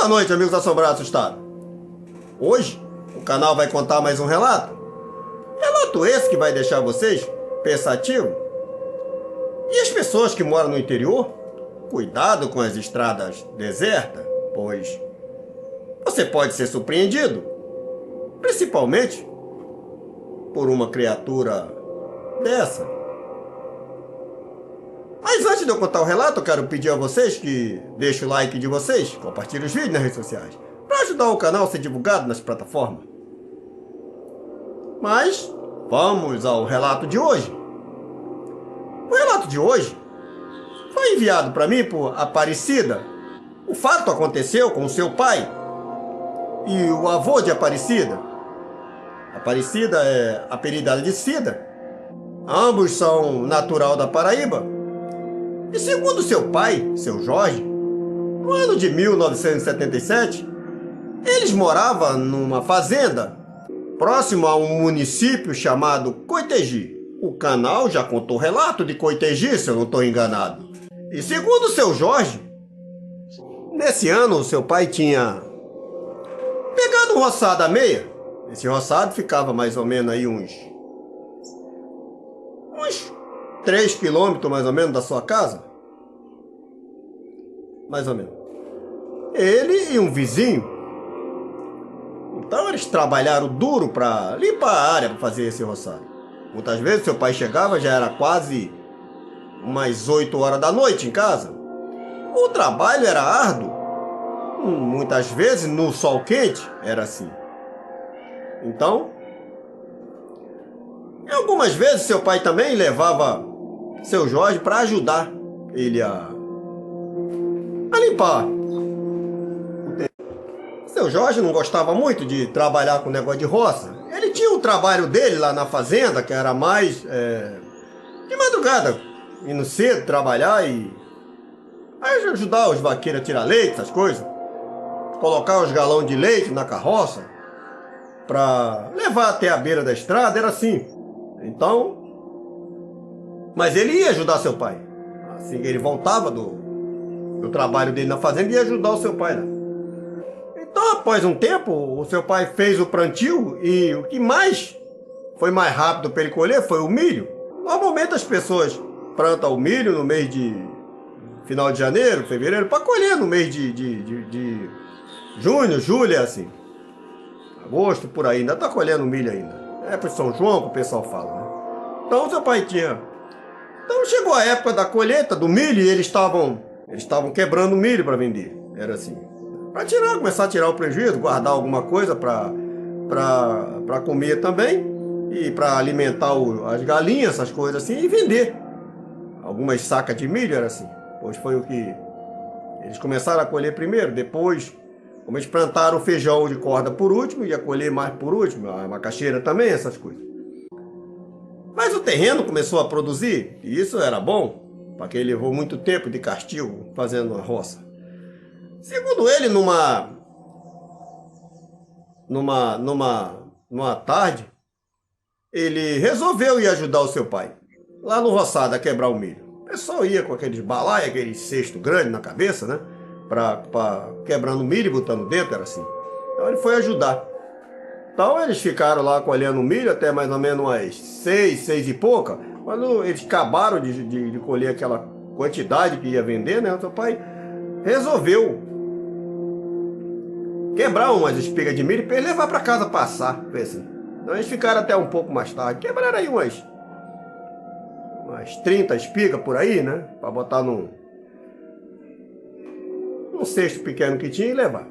Boa noite, amigos assombrados assustados. Hoje, o canal vai contar mais um relato. Relato esse que vai deixar vocês pensativos. E as pessoas que moram no interior, cuidado com as estradas desertas, pois você pode ser surpreendido, principalmente por uma criatura dessa. Mas antes de eu contar o relato, eu quero pedir a vocês que deixem o like de vocês, compartilhem os vídeos nas redes sociais, para ajudar o canal a ser divulgado nas plataformas. Mas vamos ao relato de hoje. O relato de hoje foi enviado para mim por Aparecida. O fato aconteceu com seu pai e o avô de Aparecida. Aparecida é apelidada de Cida. Ambos são natural da Paraíba. E segundo seu pai, seu Jorge, no ano de 1977, eles moravam numa fazenda próximo a um município chamado Coitegipe. O canal já contou relato de Coitegipe, se eu não estou enganado. E segundo seu Jorge, nesse ano seu pai tinha pegado um roçado à meia. Esse roçado ficava mais ou menos aí uns 3 quilômetros mais ou menos da sua casa. Mais ou menos. Ele e um vizinho. Então eles trabalharam duro para limpar a área para fazer esse roçado. Muitas vezes seu pai chegava, já era quase umas 8 horas da noite em casa. O trabalho era árduo. Muitas vezes no sol quente era assim. Então, e algumas vezes seu pai também levava seu Jorge para ajudar ele a limpar. Seu Jorge não gostava muito de trabalhar com negócio de roça. Ele tinha o trabalho dele lá na fazenda, que era mais de madrugada, indo cedo trabalhar e ajudar os vaqueiros a tirar leite, essas coisas. Colocar os galões de leite na carroça para levar até a beira da estrada, era assim. Então, mas ele ia ajudar seu pai. Assim que ele voltava do trabalho dele na fazenda, ia ajudar o seu pai lá. Então, após um tempo, o seu pai fez o plantio e o que mais foi mais rápido para ele colher foi o milho. Normalmente as pessoas plantam o milho no mês de final de janeiro, fevereiro, para colher no mês de junho, julho, é assim. Agosto, por aí, ainda está colhendo milho ainda. É para São João que o pessoal fala, né? Então seu pai tinha. Então chegou a época da colheita do milho e eles estavam quebrando milho para vender. Era assim. Para começar a tirar o prejuízo, guardar alguma coisa para comer também e para alimentar as galinhas, essas coisas assim, e vender. Algumas sacas de milho era assim. Pois foi o que eles começaram a colher primeiro, depois, como eles plantaram o feijão de corda por último, ia colher mais por último, a macaxeira também, essas coisas. Mas o terreno começou a produzir, e isso era bom, porque ele levou muito tempo de castigo fazendo a roça. Segundo ele, numa tarde, ele resolveu ir ajudar o seu pai, lá no roçado, a quebrar o milho. O pessoal ia com aqueles balai, aquele cesto grande na cabeça, né? Quebrando milho e botando dentro, era assim. Então ele foi ajudar. Então eles ficaram lá colhendo milho até mais ou menos umas 6 e pouca. Quando eles acabaram de colher aquela quantidade que ia vender, né? O seu pai resolveu quebrar umas espigas de milho para ele levar para casa passar. Assim. Então eles ficaram até um pouco mais tarde. Quebraram aí umas 30 espigas por aí, né? Para botar num cesto pequeno que tinha e levar.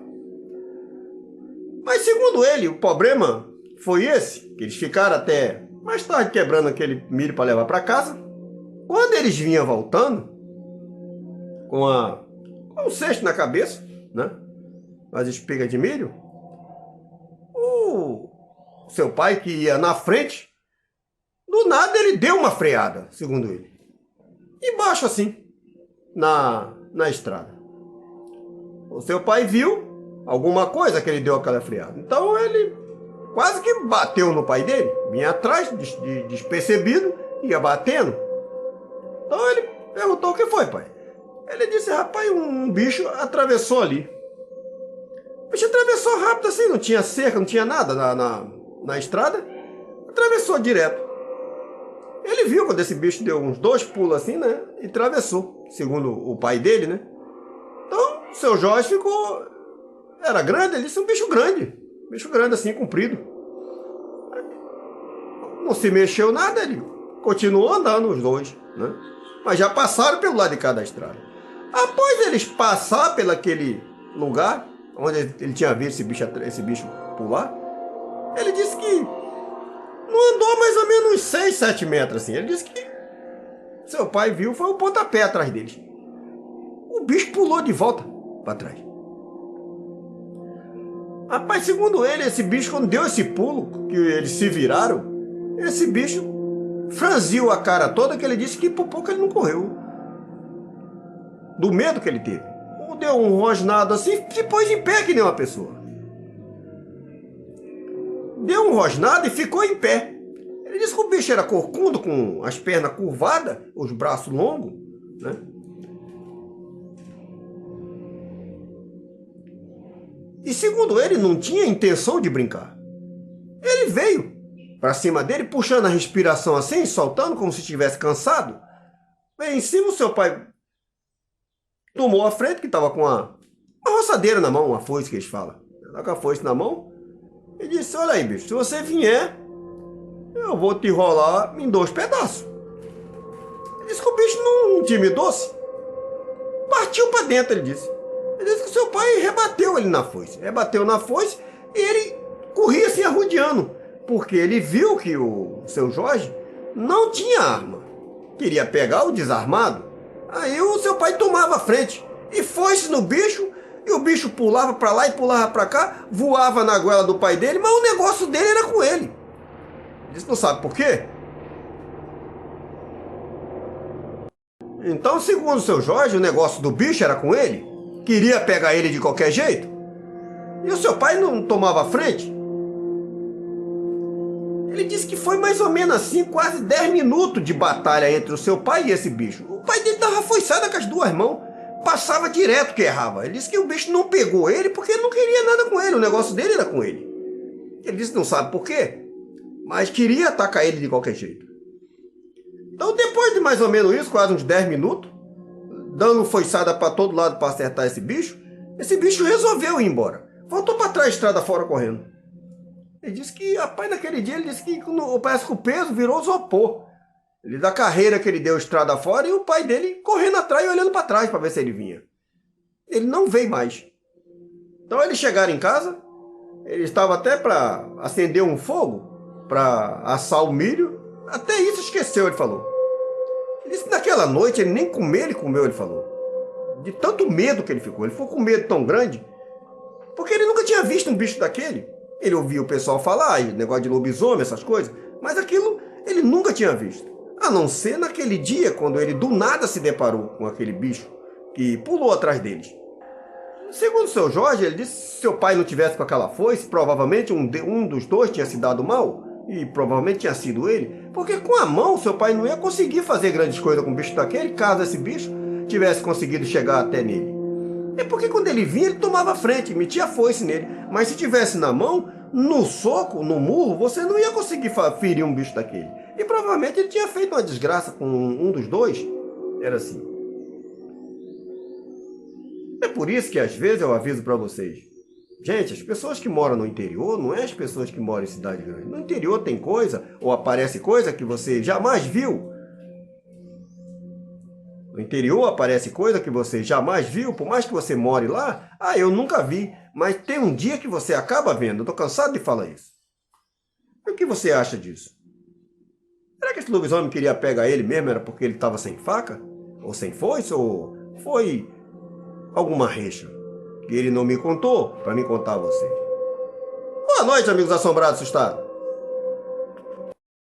Mas segundo ele, o problema foi esse, que eles ficaram até mais tarde quebrando aquele milho para levar para casa. Quando eles vinham voltando, com o cesto na cabeça, né? As espigas de milho, o seu pai que ia na frente, do nada ele deu uma freada, segundo ele. Embaixo assim, na estrada. O seu pai viu alguma coisa que ele deu aquela freada. Então ele quase que bateu no pai dele. Vinha atrás, despercebido, ia batendo. Então ele perguntou: o que foi, pai? Ele disse: rapaz, um bicho atravessou ali. bicho atravessou rápido assim, não tinha cerca, não tinha nada na estrada. Atravessou direto. Ele viu quando esse bicho deu uns 2 pulos assim, né? E atravessou, segundo o pai dele, né? Então, o seu Jorge ficou... Era grande, ele disse um bicho grande. Bicho grande assim, comprido. Não se mexeu nada, ele continuou andando os dois, né? Mas já passaram pelo lado de cá da estrada. Após eles passar pelo aquele lugar onde ele tinha visto esse bicho pular, ele disse que não andou mais ou menos uns 6, 7 metros assim. Ele disse que seu pai viu, foi um pontapé atrás deles. O bicho pulou de volta para trás. Rapaz, segundo ele, esse bicho, quando deu esse pulo, que eles se viraram, esse bicho franziu a cara toda, que ele disse que por pouco ele não correu. Do medo que ele teve. Deu um rosnado assim, se pôs em pé que nem uma pessoa. Deu um rosnado e ficou em pé. Ele disse que o bicho era corcundo, com as pernas curvadas, os braços longos, né? E segundo ele, não tinha intenção de brincar. Ele veio para cima dele, puxando a respiração assim, soltando como se estivesse cansado. Veio em cima, o seu pai tomou a frente, que estava com uma roçadeira na mão, uma foice que eles falam. Estava com a foice na mão e disse: olha aí, bicho, se você vier, eu vou te enrolar em 2 pedaços. Ele disse que o bicho não intimidou-se. Partiu para dentro, ele disse. Ele disse que o seu pai rebateu ele na foice. Rebateu na foice e ele corria assim arrodeando, porque ele viu que o seu Jorge não tinha arma. Queria pegar o desarmado. Aí o seu pai tomava a frente e foi-se no bicho, e o bicho pulava para lá e pulava para cá, voava na goela do pai dele, mas o negócio dele era com ele. Ele disse: não sabe por quê? Então, segundo o seu Jorge, o negócio do bicho era com ele, queria pegar ele de qualquer jeito, e o seu pai não tomava a frente. Ele disse que foi mais ou menos assim, quase 10 minutos de batalha entre o seu pai e esse bicho. O pai dele dava foiçada com as 2 mãos, passava direto que errava. Ele disse que o bicho não pegou ele porque ele não queria nada com ele, o negócio dele era com ele. Ele disse que não sabe por quê, mas queria atacar ele de qualquer jeito. Então, depois de mais ou menos isso, quase uns 10 minutos, dando foiçada para todo lado para acertar esse bicho resolveu ir embora. Voltou para trás, estrada fora, correndo. Ele disse que, rapaz, naquele dia, ele disse que parece que o peso virou isopor. Ele, da carreira que ele deu estrada fora, e o pai dele correndo atrás e olhando para trás para ver se ele vinha. Ele não veio mais. Então eles chegaram em casa, ele estava até para acender um fogo, para assar o milho. Até isso esqueceu, ele falou. Ele disse que naquela noite ele nem comer, ele comeu, ele falou. De tanto medo que ele ficou com medo tão grande, porque ele nunca tinha visto um bicho daquele. Ele ouvia o pessoal falar, negócio de lobisomem, essas coisas, mas aquilo ele nunca tinha visto. A não ser naquele dia, quando ele do nada se deparou com aquele bicho que pulou atrás deles. Segundo o seu Jorge, ele disse que se seu pai não tivesse com aquela foice, provavelmente um dos 2 tinha se dado mal, e provavelmente tinha sido ele, porque com a mão seu pai não ia conseguir fazer grandes coisas com um bicho daquele, caso esse bicho tivesse conseguido chegar até nele. É porque quando ele vinha, ele tomava frente, metia a foice nele. Mas se tivesse na mão, no soco, no murro, você não ia conseguir ferir um bicho daquele. E provavelmente ele tinha feito uma desgraça com um dos 2. Era assim. É por isso que às vezes eu aviso para vocês. Gente, as pessoas que moram no interior não é as pessoas que moram em cidade grande. No interior tem coisa, ou aparece coisa que você jamais viu. No interior aparece coisa que você jamais viu, por mais que você more lá. Ah, eu nunca vi, mas tem um dia que você acaba vendo. Eu tô cansado de falar isso. E o que você acha disso? Será que esse lobisomem queria pegar ele mesmo? Era porque ele estava sem faca? Ou sem foice? Ou foi alguma recha que ele não me contou para me contar a você? Boa noite, amigos assombrados assustados.